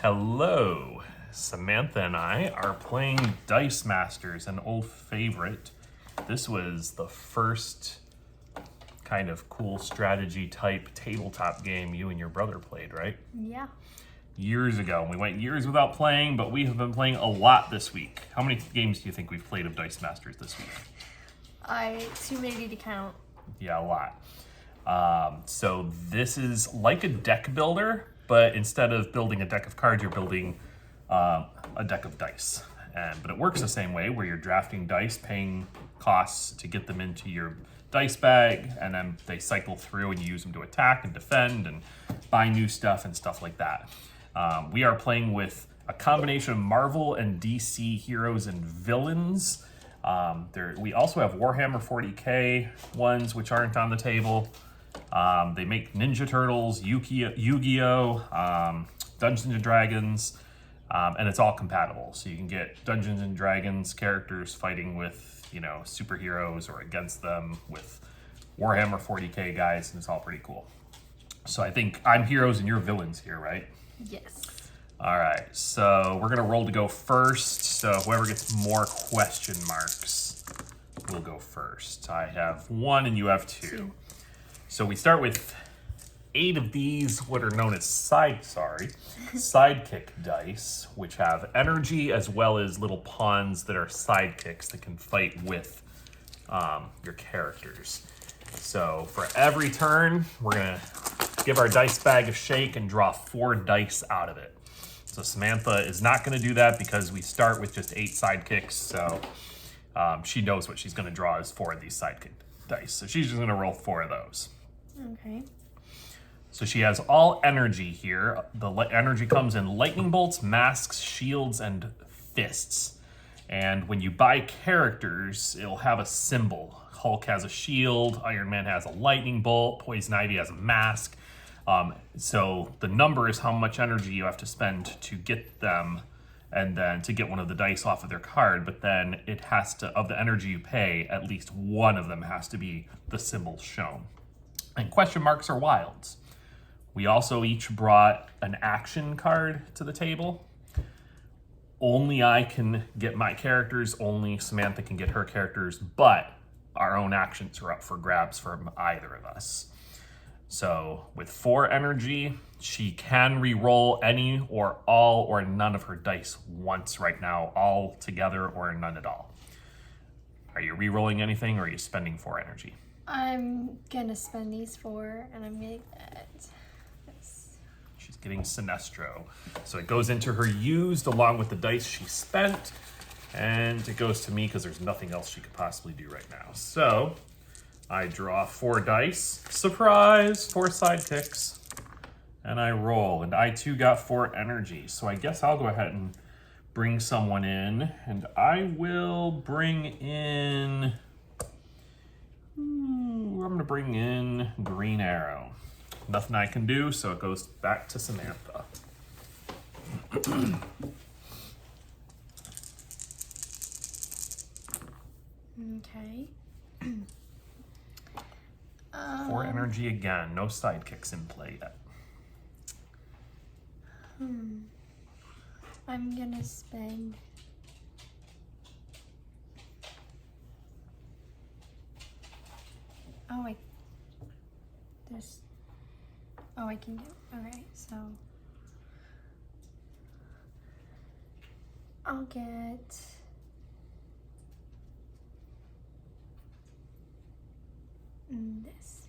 Hello, Samantha and I are playing Dice Masters, an old favorite. This was the first kind of cool strategy type tabletop game you and your brother played, right? Yeah. Years ago. We went years without playing, but we have been playing a lot this week. How many games do you think we've played of Dice Masters this week? Too many to count. Yeah, a lot. So this is like a deck builder, but instead of building a deck of cards, you're building a deck of dice. But it works the same way, where you're drafting dice, paying costs to get them into your dice bag, and then they cycle through and you use them to attack and defend and buy new stuff and stuff like that. We are playing with a combination of Marvel and DC heroes and villains. We also have Warhammer 40k ones, which aren't on the table. They make Ninja Turtles, Yu-Gi-Oh, Dungeons and Dragons, and it's all compatible. So you can get Dungeons and Dragons characters fighting with, superheroes or against them with Warhammer 40k guys, and it's all pretty cool. So I think I'm heroes and you're villains here, right? Yes. All right, so we're gonna roll to go first. So whoever gets more question marks will go first. I have 1 and you have 2. So we start with 8 of these, what are known as sidekick dice, which have energy as well as little pawns that are sidekicks that can fight with your characters. So for every turn, we're gonna give our dice bag a shake and draw 4 dice out of it. So Samantha is not gonna do that because we start with just 8 sidekicks, so she knows what she's gonna draw is 4 of these sidekick dice. So she's just gonna roll 4 of those. Okay. So she has all energy here. The energy comes in lightning bolts, masks, shields, and fists. And when you buy characters, it'll have a symbol. Hulk has a shield, Iron Man has a lightning bolt, Poison Ivy has a mask. So the number is how much energy you have to spend to get them, and then to get one of the dice off of their card. But then it has to, of the energy you pay, at least one of them has to be the symbol shown. And question marks are wilds. We also each brought an action card to the table. Only I can get my characters, only Samantha can get her characters, but our own actions are up for grabs from either of us. So with 4 energy, she can re-roll any or all or none of her dice once right now, all together or none at all. Are you re-rolling anything or are you spending 4 energy? I'm gonna spend these 4 and I'm gonna get this. She's getting Sinestro. So it goes into her used along with the dice she spent, and it goes to me because there's nothing else she could possibly do right now. So I draw 4 dice, surprise, 4 sidekicks, and I roll, and I too got 4 energy. So I guess I'll go ahead and bring someone in, and I will bring in, I'm gonna bring in Green Arrow. Nothing I can do, so it goes back to Samantha. Okay. 4 energy again, no sidekicks in play yet. I'm gonna spend I can get, okay, so I'll get this.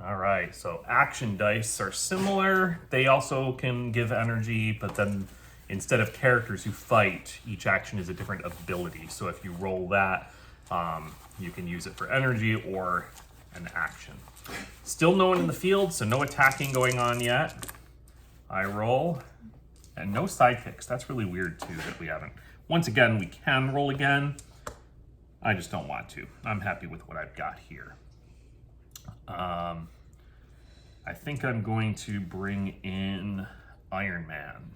All right, so action dice are similar. They also can give energy, but then instead of characters who fight, each action is a different ability. So if you roll that, you can use it for energy or an action. Still no one in the field, so no attacking going on yet. I roll, and no sidekicks. That's really weird too that we haven't. Once again, we can roll again. I just don't want to. I'm happy with what I've got here. I think I'm going to bring in Iron Man.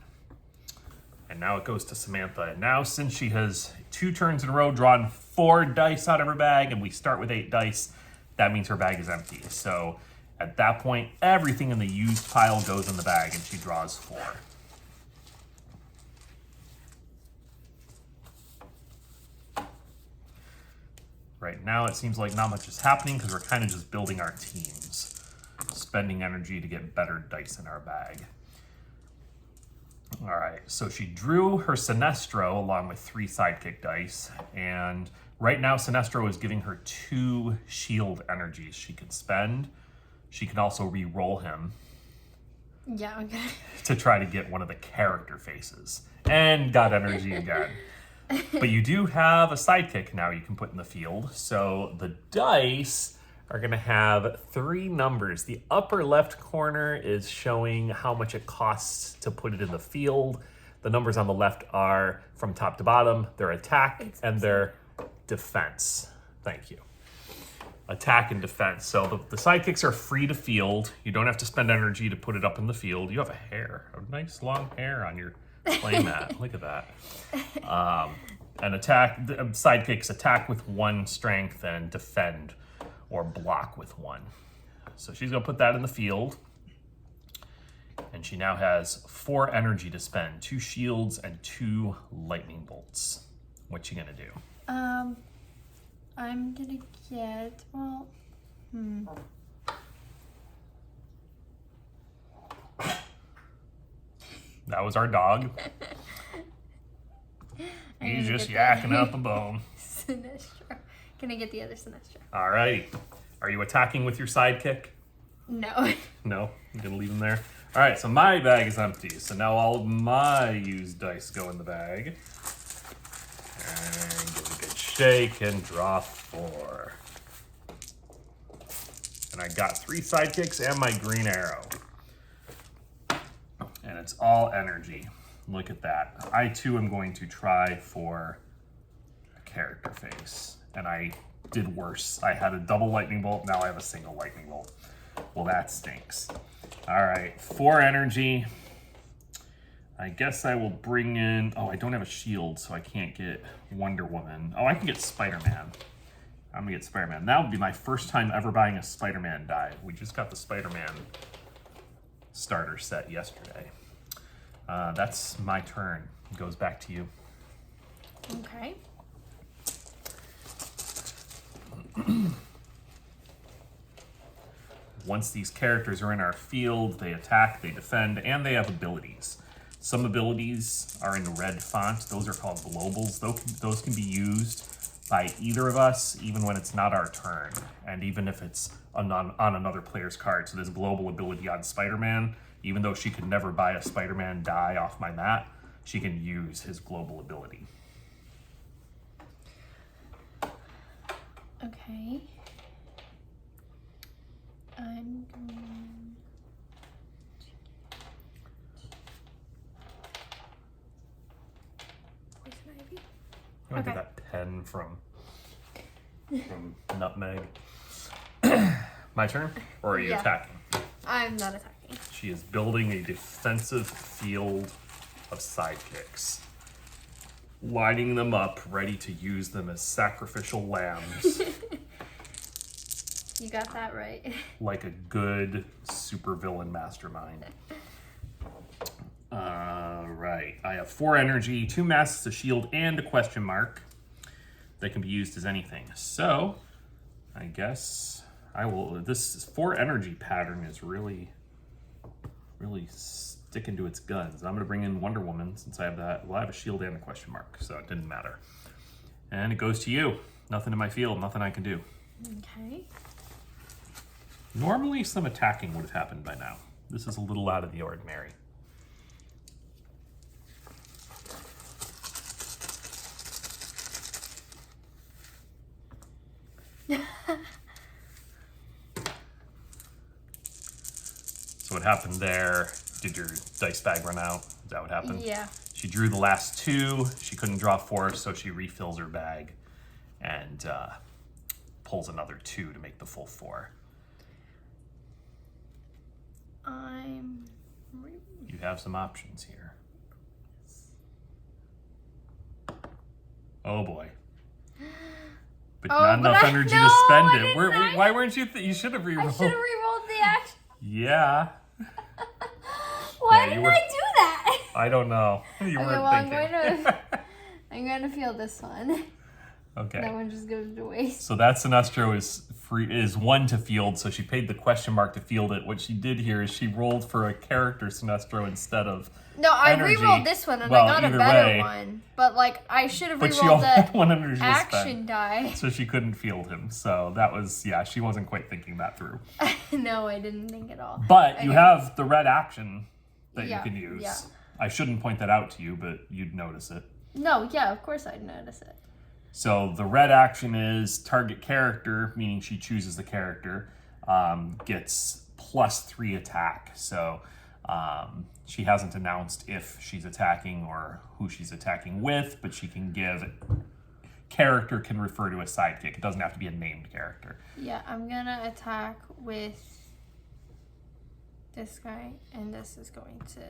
And now it goes to Samantha. And now, since she has 2 turns in a row drawn 4 dice out of her bag, and we start with 8 dice, that means her bag is empty. So at that point, everything in the used pile goes in the bag, and she draws 4. right now it seems like not much is happening because we're kind of just building our teams, spending energy to get better dice in our bag. All right, so she drew her Sinestro along with 3 sidekick dice, and right now Sinestro is giving her 2 shield energies she can spend. She can also re-roll him. Yeah, okay. To try to get one of the character faces. And got energy again. But you do have a sidekick now you can put in the field. So the dice are going to have 3 numbers. The upper left corner is showing how much it costs to put it in the field. The numbers on the left are from top to bottom, their attack and their defense. Thank you. Attack and defense. So the sidekicks are free to field. You don't have to spend energy to put it up in the field. You have a nice long hair on your playmat. Look at that. And attack, sidekicks attack with 1 strength and defend or block with 1. So she's gonna put that in the field. And she now has 4 energy to spend, 2 shields and 2 lightning bolts. What you gonna do? I'm gonna get, well, That was our dog. He's just yakking up a bone. Sinestro. Can I get the other Sinestro? All right. Are you attacking with your sidekick? No. No? I'm gonna leave him there. All right, so my bag is empty. So now all of my used dice go in the bag. And give it a good shake and draw 4. And I got 3 sidekicks and my green arrow. And it's all energy. Look at that. I too am going to try for a character face. And I did worse. I had a double lightning bolt, now I have a single lightning bolt. Well, that stinks. All right, 4 energy. I guess I will bring in, oh, I don't have a shield, so I can't get Wonder Woman. Oh, I can get Spider-Man. I'm gonna get Spider-Man. That would be my first time ever buying a Spider-Man die. We just got the Spider-Man starter set yesterday. That's my turn. It goes back to you. Okay. Once these characters are in our field, they attack, they defend, and they have abilities. Some abilities are in red font. Those are called globals. Those can be used by either of us, even when it's not our turn, and even if it's on another player's card. So this global ability on Spider-Man, even though she could never buy a Spider-Man die off my mat, she can use his global ability. Okay. I'm going... Poison Ivy? I want to Okay. get that pen from Nutmeg. My turn? Or are you Yeah. attacking? I'm not attacking. She is building a defensive field of sidekicks, lining them up, ready to use them as sacrificial lambs. You got that right. Like a good supervillain mastermind. Right. I have 4 energy, 2 masks, a shield, and a question mark that can be used as anything. So, I guess I will. This 4 energy pattern is really sticking to its guns. I'm going to bring in Wonder Woman since I have that. Well, I have a shield and a question mark, so it didn't matter. And it goes to you. Nothing in my field, nothing I can do. Okay. Normally, some attacking would have happened by now. This is a little out of the ordinary. So what happened there? Did your dice bag run out? Is that what happened? Yeah. She drew the last 2. She couldn't draw 4, so she refills her bag and pulls another 2 to make the full 4. You have some options here. Oh boy. But not enough energy to spend it. Why weren't you? You should have rerolled. I should have rerolled the action. Yeah. Why Yeah, did I do that? I don't know. You Okay, weren't well, thinking. I'm going to feel this one. Okay. That one just goes to waste. So that Sinestro is 1 to field, so she paid the question mark to field it. What she did here is she rolled for a character Sinestro instead of No, I energy. re-rolled this one and Well, I got a either better way, one. But like I should have but she re-rolled only had the 1 energy to action spend, die. so she couldn't field him. So that was, yeah, she wasn't quite thinking that through. No, I didn't think at all. But you have the red action that you can use. Yeah. I shouldn't point that out to you, but you'd notice it. No, yeah, of course I'd notice it. So the red action is target character, meaning she chooses the character, gets +3 attack. So she hasn't announced if she's attacking or who she's attacking with, but she can give, character can refer to a sidekick. It doesn't have to be a named character. Yeah, I'm gonna attack with this guy, and this is going to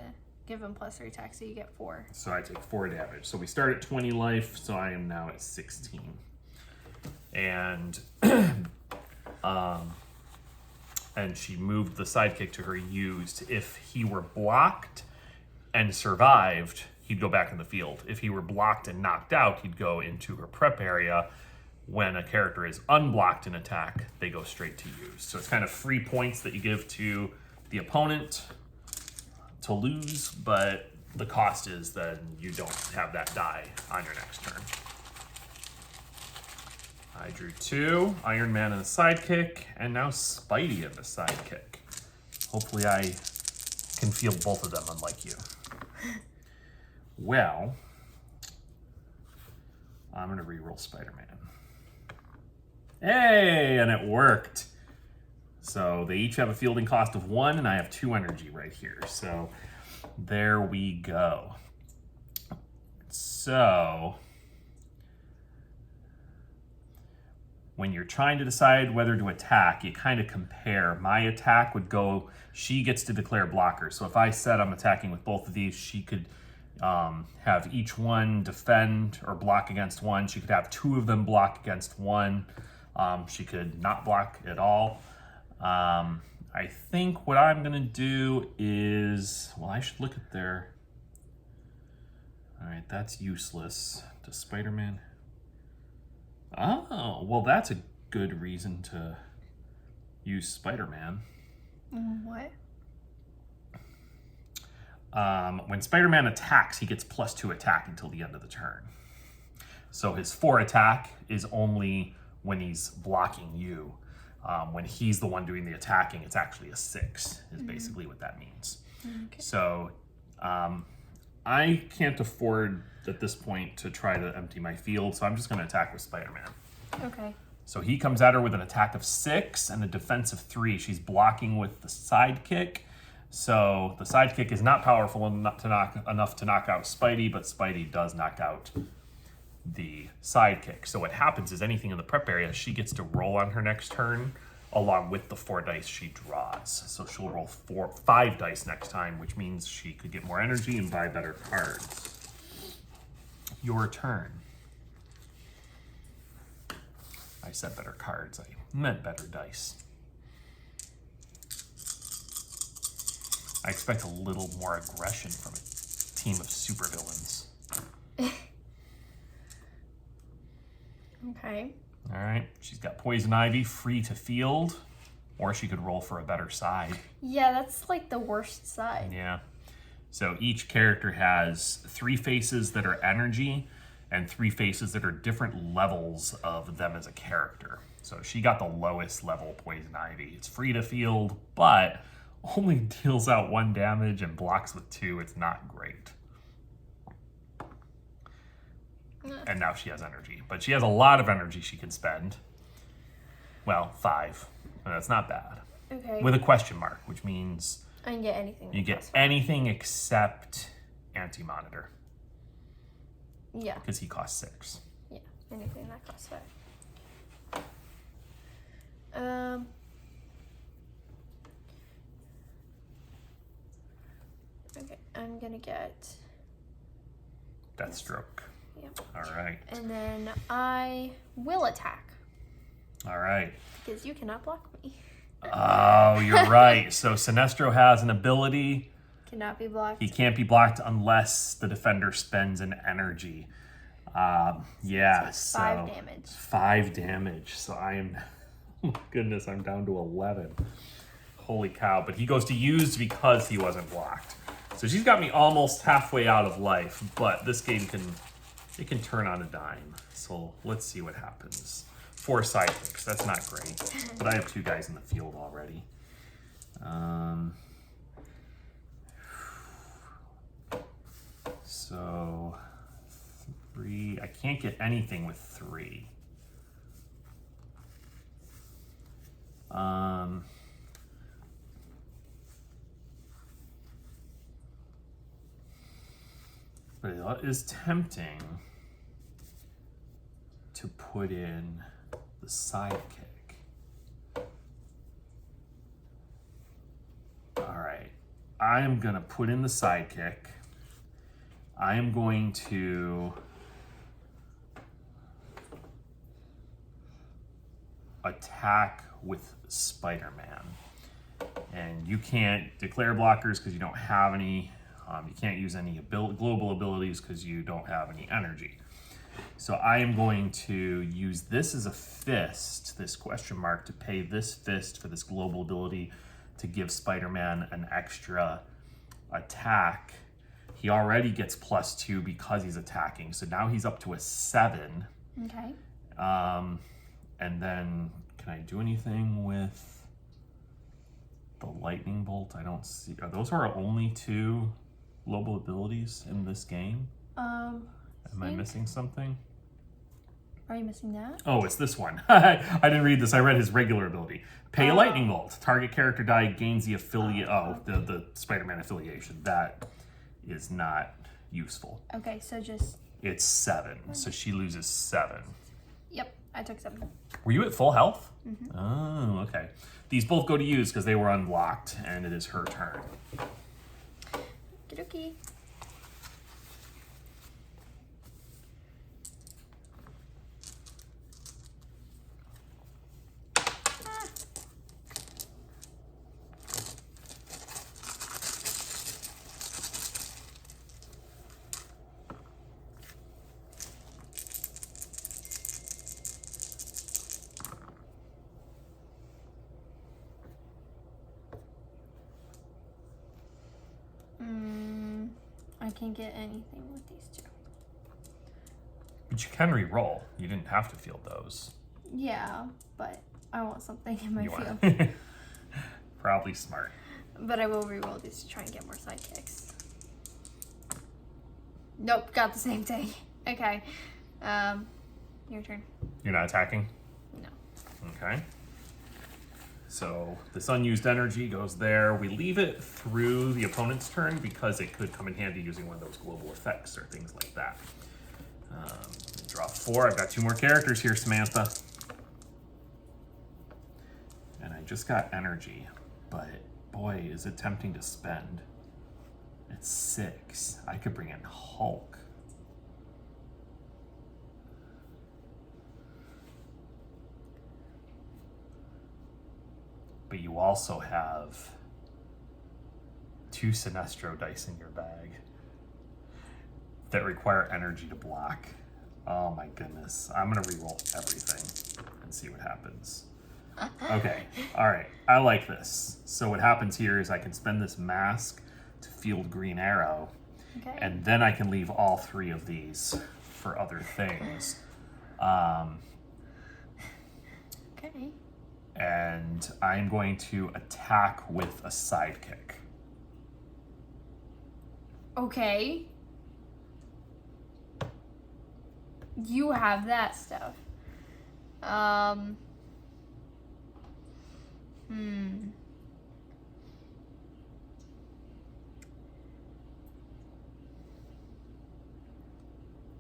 give him +3 attack, so you get 4. So I take 4 damage. So we start at 20 life, so I am now at 16. And and she moved the sidekick to her used. If he were blocked and survived, he'd go back in the field. If he were blocked and knocked out, he'd go into her prep area. When a character is unblocked in attack, they go straight to use. So it's kind of free points that you give to the opponent to lose, but the cost is that you don't have that die on your next turn. I drew 2, Iron Man and a sidekick, and now Spidey and a sidekick. Hopefully I can field both of them, unlike you. Well, I'm gonna reroll Spider-Man. Hey, and it worked. So they each have a fielding cost of 1, and I have 2 energy right here. So there we go. So when you're trying to decide whether to attack, you kind of compare. My attack would go, she gets to declare blocker. So if I said I'm attacking with both of these, she could have each one defend or block against one. She could have 2 of them block against one. She could not block at all. I think what I'm gonna do is, well, I should look at their, all right, that's useless. Does Spider-Man? Oh, well, that's a good reason to use Spider-Man. What? When Spider-Man attacks, he gets +2 attack until the end of the turn. So his 4 attack is only when he's blocking you. When he's the one doing the attacking, it's actually a 6, is basically what that means. Okay. So I can't afford at this point to try to empty my field, so I'm just going to attack with Spider-Man. Okay. So he comes at her with an attack of 6 and a defense of 3. She's blocking with the sidekick. So the sidekick is not powerful enough to knock out Spidey, but Spidey does knock out the sidekick. So what happens is anything in the prep area, she gets to roll on her next turn along with the 4 dice she draws. So she'll roll 5 dice next time, which means she could get more energy and buy better cards. Your turn. I said better cards, I meant better dice. I expect a little more aggression from a team of supervillains. Okay. All right, she's got Poison Ivy, free to field, or she could roll for a better side. Yeah, that's like the worst side. Yeah. So each character has 3 faces that are energy and 3 faces that are different levels of them as a character. So she got the lowest level Poison Ivy. It's free to field, but only deals out 1 damage and blocks with 2. It's not great. And now she has energy. But she has a lot of energy she can spend. Well, 5. And that's not bad. Okay. With a question mark, which means I can get anything. you get anything except Anti-Monitor. Yeah. Because he costs 6. Yeah. Anything that costs 5. Okay, I'm gonna get Deathstroke. Yep. All right. And then I will attack All right. because you cannot block me. Oh, you're right. So Sinestro has an ability. Cannot be blocked. He can't be blocked unless the defender spends an energy. Yeah, so 5 damage. 5 damage. So I'm, oh my goodness, I'm down to 11. Holy cow. But he goes to use because he wasn't blocked. So she's got me almost halfway out of life, but this game can turn on a dime. So let's see what happens. 4 sidekicks, that's not great. But I have 2 guys in the field already. So 3, I can't get anything with 3. But it is tempting to put in the sidekick. All right, I am gonna put in the sidekick. I am going to attack with Spider-Man. And you can't declare blockers because you don't have any. You can't use any global abilities because you don't have any energy. So I am going to use this as a fist, this question mark, to pay this fist for this global ability to give Spider-Man an extra attack. He already gets +2 because he's attacking. So now he's up to a 7. Okay. And then can I do anything with the lightning bolt? I don't see. Are those our only 2 global abilities in this game? Am I missing something? Are you missing that? Oh, it's this one. I didn't read this. I read his regular ability. Pay a lightning bolt. Target character die gains the affiliate. The Spider-Man affiliation. That is not useful. Okay, so just. It's 7, so she loses 7. Yep, I took 7. Were you at full health? Mm-hmm. Oh, okay. These both go to use because they were unlocked, and it is her turn. Okie I can't get anything with these 2. But you can re-roll. You didn't have to field those. Yeah, but I want something in my You field. want probably smart. But I will re-roll these to try and get more sidekicks. Nope, got the same thing. Okay. Your turn. You're not attacking? No. Okay. So this unused energy goes there. We leave it through the opponent's turn because it could come in handy using one of those global effects or things like that. Draw 4. I've got 2 more characters here, Samantha. And I just got energy, but boy, is it tempting to spend. It's 6. I could bring in Hulk. But you also have 2 Sinestro dice in your bag that require energy to block. Oh my goodness. I'm gonna re-roll everything and see what happens. Okay, all right, I like this. So what happens here is I can spend this mask to field Green Arrow, Okay. and then I can leave all 3 of these for other things. Okay. And I'm going to attack with a sidekick. Okay. You have that stuff.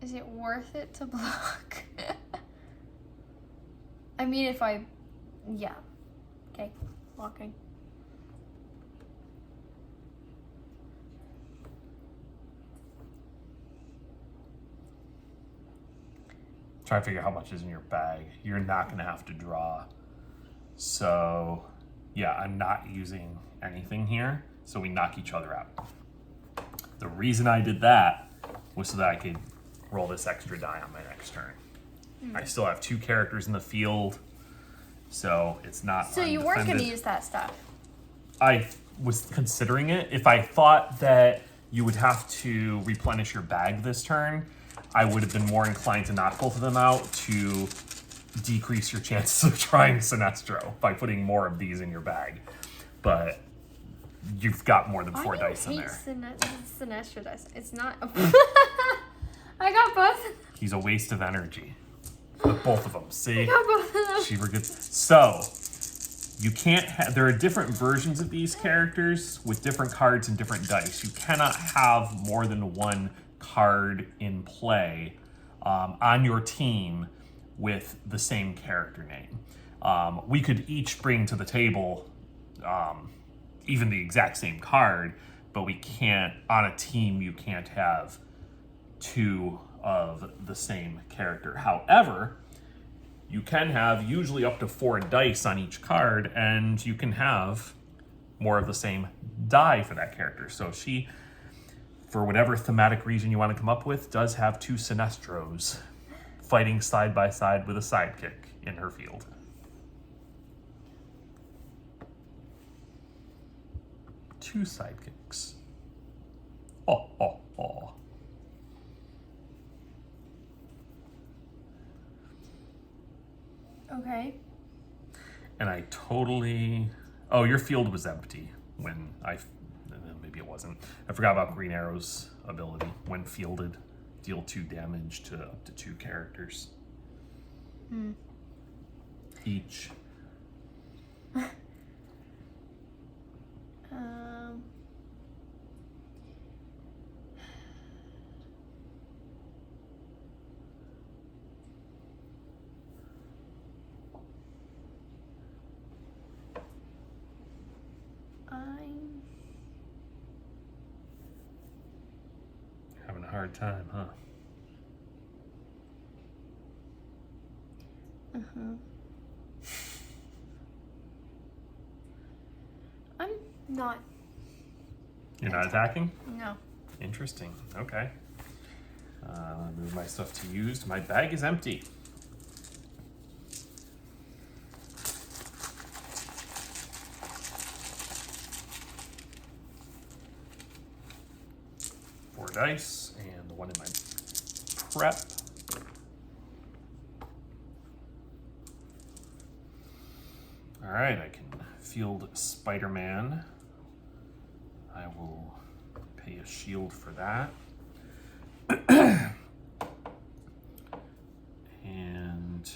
Is it worth it to block? I mean, if I... Yeah. Okay. Blocking. Try to figure out how much is in your bag. You're not going to have to draw. So, yeah, I'm not using anything here. So we knock each other out. The reason I did that was so that I could roll this extra die on my next turn. I still have 2 characters in the field, so it's not. So you weren't going to use that stuff? I was considering it. If I thought that you would have to replenish your bag this turn, I would have been more inclined to knock both of them out to decrease your chances of trying Sinestro by putting more of these in your bag. But you've got more than 4 dice in there. Sinestro dice. It's not. I got both. He's a waste of energy. With both of them. See? I got both of them. She were good. So, you can't there are different versions of these characters with different cards and different dice. You cannot have more than 1 card in play on your team with the same character name. We could each bring to the table even the exact same card, but we can't, on a team, you can't have 2 of the same character. However, you can have usually up to 4 dice on each card, and you can have more of the same die for that character. So she, for whatever thematic reason you want to come up with, does have 2 Sinestros fighting side by side with a sidekick in her field. Two sidekicks. Oh, oh, oh. Okay. And I totally... Oh, your field was empty when maybe it wasn't. I forgot about Green Arrow's ability. When fielded, deal 2 damage to up to 2 characters. Each. Having a hard time, huh? I'm not. You're not attacking? No. Interesting. Okay. Move my stuff to used. My bag is empty. Four dice and the one in my prep. All right, I can field Spider-Man. I will pay a shield for that. And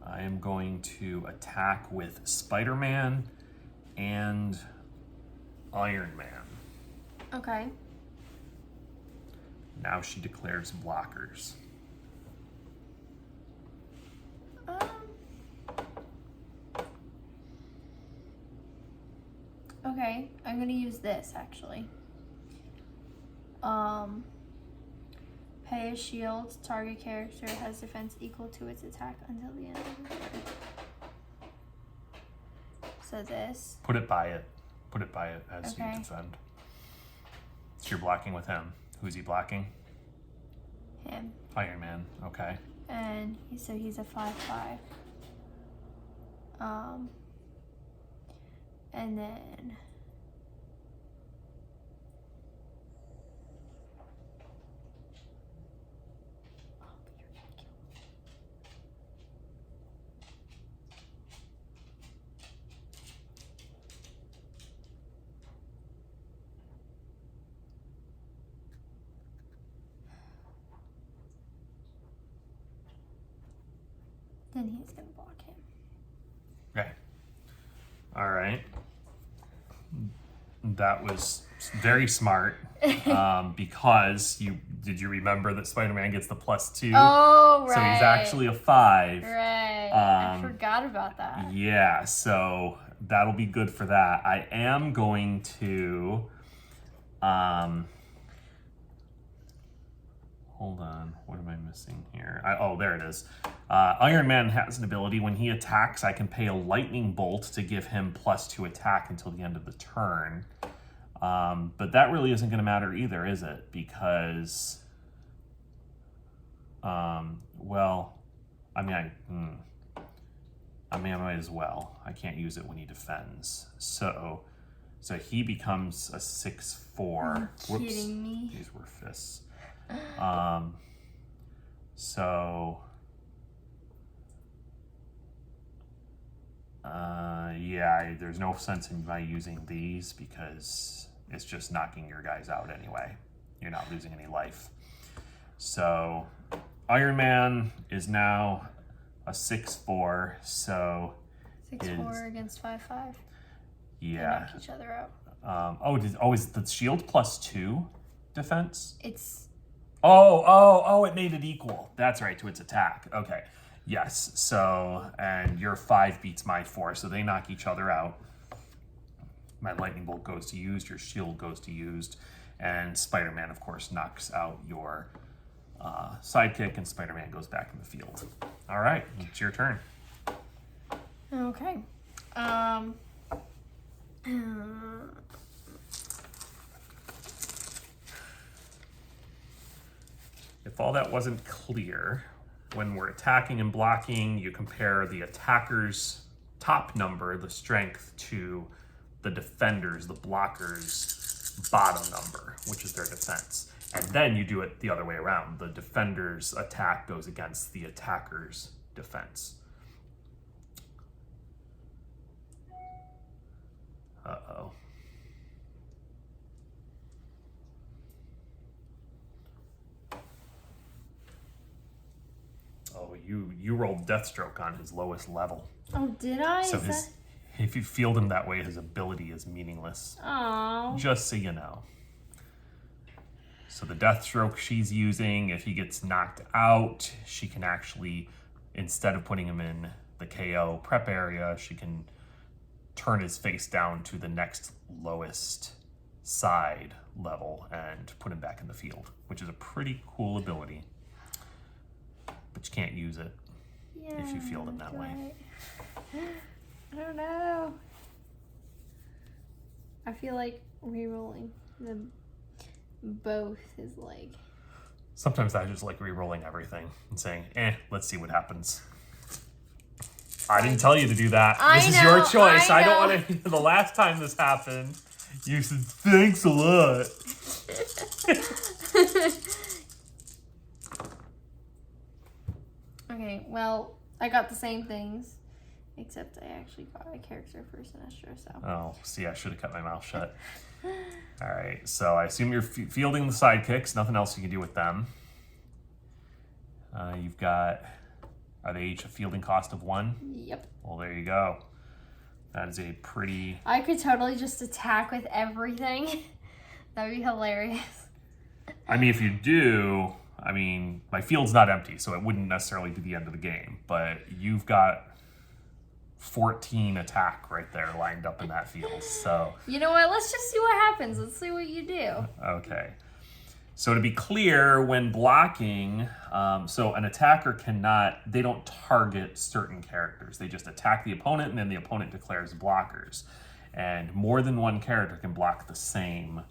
I am going to attack with Spider-Man and Iron Man. Okay. Now she declares blockers. Okay, I'm gonna use this actually. Pay a shield. Target character has defense equal to its attack until the end of the turn. So this. Put it by it. Put it by it as Okay. you defend. So you're blocking with him. Who's he blocking? Him. Iron Man. Okay. And so he's a 5/5. And then he's gonna block him. Okay. All right. That was very smart because did you remember that Spider-Man gets the +2? Oh, right. So he's actually a 5. Right. I forgot about that. Yeah, so that'll be good for that. I am going to hold on, what am I missing here? Oh, there it is. Iron Man has an ability. When he attacks, I can pay a lightning bolt to give him +2 attack until the end of the turn. But that really isn't going to matter either, is it? Because, well, I might as well. I can't use it when he defends. So he becomes a 6/4. You're kidding me. These were fists. So, yeah, there's no sense in my using these because it's just knocking your guys out anyway. You're not losing any life. So, Iron Man is now a 6/4, so 6/4 against 5/5. yeah. They knock each other out. Is the shield +2 defense? It's it made it equal. That's right, to its attack. Okay. Yes. So, and your 5 beats my 4, so they knock each other out. My lightning bolt goes to used, your shield goes to used, and Spider-Man, of course, knocks out your sidekick, and Spider-Man goes back in the field. All right, it's your turn. okay. If all that wasn't clear, when we're attacking and blocking, you compare the attacker's top number, the strength, to the defender's, the blocker's bottom number, which is their defense. And then you do it the other way around. The defender's attack goes against the attacker's defense. Uh-oh. Oh, you rolled Deathstroke on his lowest level. Oh, did I? So if you field him that way, his ability is meaningless. Oh. Just so you know. So the Deathstroke she's using, if he gets knocked out, she can actually, instead of putting him in the KO prep area, she can turn his face down to the next lowest side level and put him back in the field, which is a pretty cool ability. But you can't use it if you field him that way. I don't know. I feel like re-rolling the both is like... Sometimes I just like re-rolling everything and saying, let's see what happens. I didn't tell you to do that. This is your choice. I don't want to... The last time this happened, you said, thanks a lot. Okay, well, I got the same things, except I actually got a character for Sinestro, so... Oh, see, I should have cut my mouth shut. All right, so I assume you're fielding the sidekicks. Nothing else you can do with them. You've got... Are they each a fielding cost of 1? Yep. Well, there you go. That is a pretty... I could totally just attack with everything. That'd be hilarious. I mean, if you do... I mean, my field's not empty, so it wouldn't necessarily be the end of the game. But you've got 14 attack right there lined up in that field. So you know what? Let's just see what happens. Let's see what you do. Okay. So to be clear, when blocking, so an attacker cannot, they don't target certain characters. They just attack the opponent, and then the opponent declares blockers. And more than one character can block the same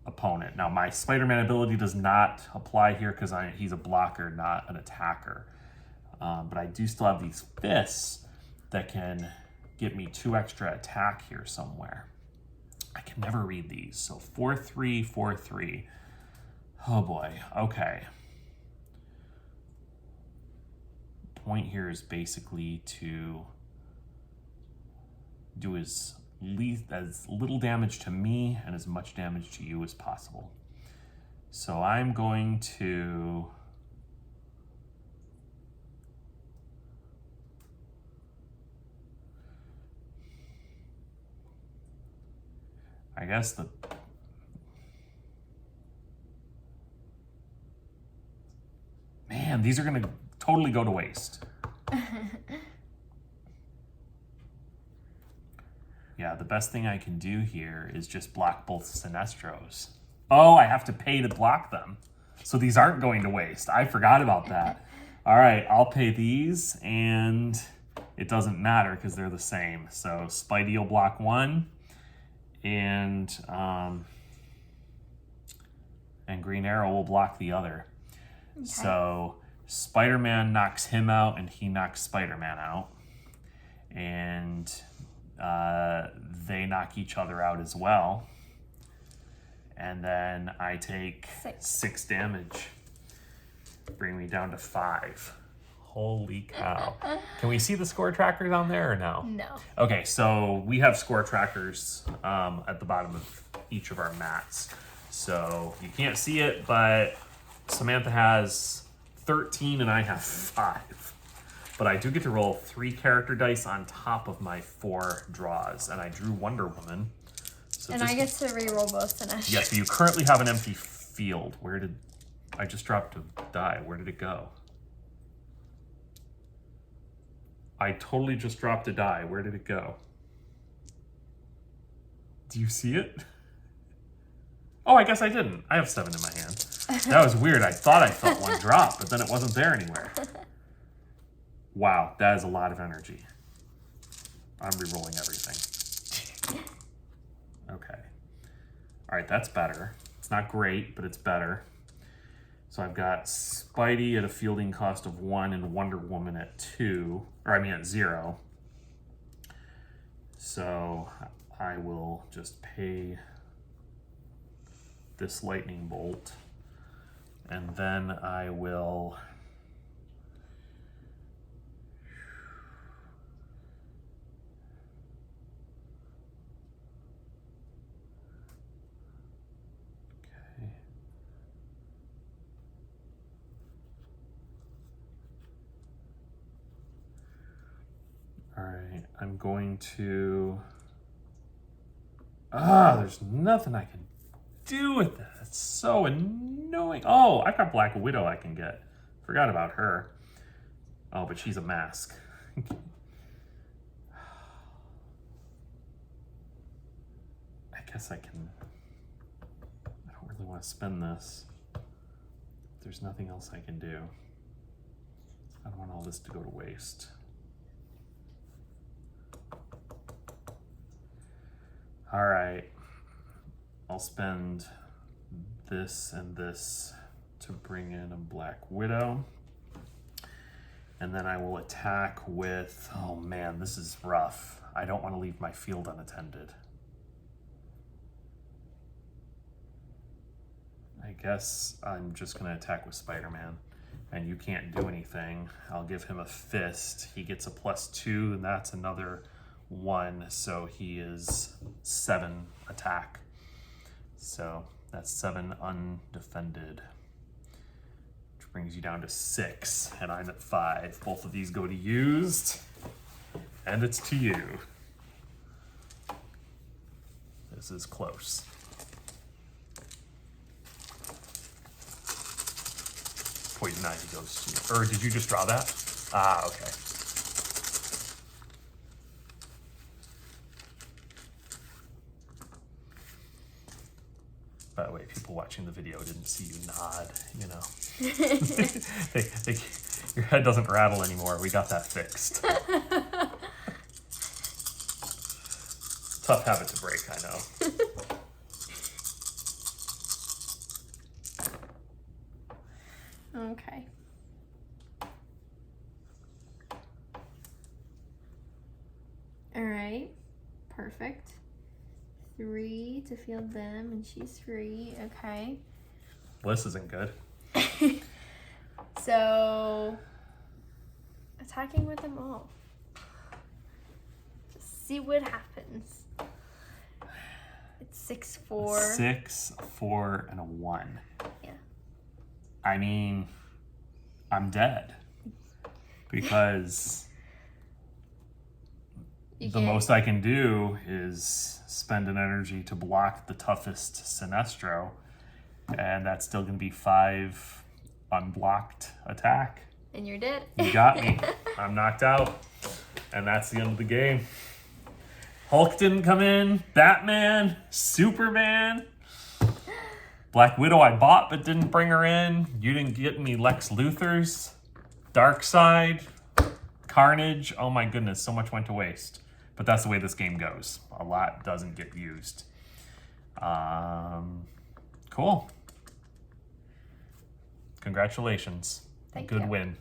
opponent. Now, my Spider-Man ability does not apply here because he's a blocker, not an attacker. But I do still have these fists that can get me 2 extra attack here somewhere. I can never read these. So 4/3, 4/3. Oh boy. Okay. Point here is basically to do as little damage to me and as much damage to you as possible. So I'm going to... I guess the... Man, these are going to totally go to waste. Yeah, the best thing I can do here is just block both Sinestros. Oh, I have to pay to block them. So these aren't going to waste. I forgot about that. All right, I'll pay these, and it doesn't matter because they're the same. So Spidey will block 1, and Green Arrow will block the other. Okay. So Spider-Man knocks him out, and he knocks Spider-Man out. And they knock each other out as well. And then I take 6 damage. Bring me down to 5. Holy cow. Can we see the score trackers on there or no? No. Okay, so we have score trackers at the bottom of each of our mats. So you can't see it, but Samantha has 13 and I have 5. But I do get to roll 3 character dice on top of my 4 draws. And I drew Wonder Woman. So and I get to re-roll both Sinestro. Yeah, so you currently have an empty field. Where did... I just dropped a die. Where did it go? I totally just dropped a die. Where did it go? Do you see it? Oh, I guess I didn't. I have 7 in my hand. That was weird. I thought I felt one drop, but then it wasn't there anywhere. Wow, that is a lot of energy. I'm re-rolling everything. Okay. All right, that's better. It's not great, but it's better. So I've got Spidey at a fielding cost of 1 and Wonder Woman at 2, or I mean at 0. So I will just pay this lightning bolt, and then I will I'm going to... there's nothing I can do with that. It's so annoying. Oh, I've got Black Widow I can get. Forgot about her. Oh, but she's a mask. I guess I can... I don't really want to spend this. There's nothing else I can do. I don't want all this to go to waste. All right, I'll spend this and this to bring in a Black Widow. And then I will attack with, oh man, this is rough. I don't want to leave my field unattended. I guess I'm just gonna attack with Spider-Man. And you can't do anything. I'll give him a fist. He gets a +2, and that's another 1, so he is 7 attack. So that's 7 undefended, which brings you down to 6, and I'm at 5. Both of these go to used, and it's to you. This is close. Poison Ivy goes to you. Or did you just draw that? Ah, okay. By the way, people watching the video didn't see you nod, you know. Your head doesn't rattle anymore. We got that fixed. Tough habit to break, I know. Okay. All right. Perfect. 3 to field them, and she's free. Okay. Well, this isn't good. So, attacking with them all. Just see what happens. It's 6, 4. 6, 4, and a 1. Yeah. I mean, I'm dead. Because the most I can do is spend an energy to block the toughest Sinestro, and that's still going to be 5 unblocked attack. And you're dead. You got me. I'm knocked out, and that's the end of the game. Hulk didn't come in. Batman, Superman, Black Widow I bought but didn't bring her in. You didn't get me Lex Luthor's. Darkseid, Carnage. Oh my goodness, so much went to waste. But that's the way this game goes. A lot doesn't get used. Cool. Congratulations. Thank Good you. win.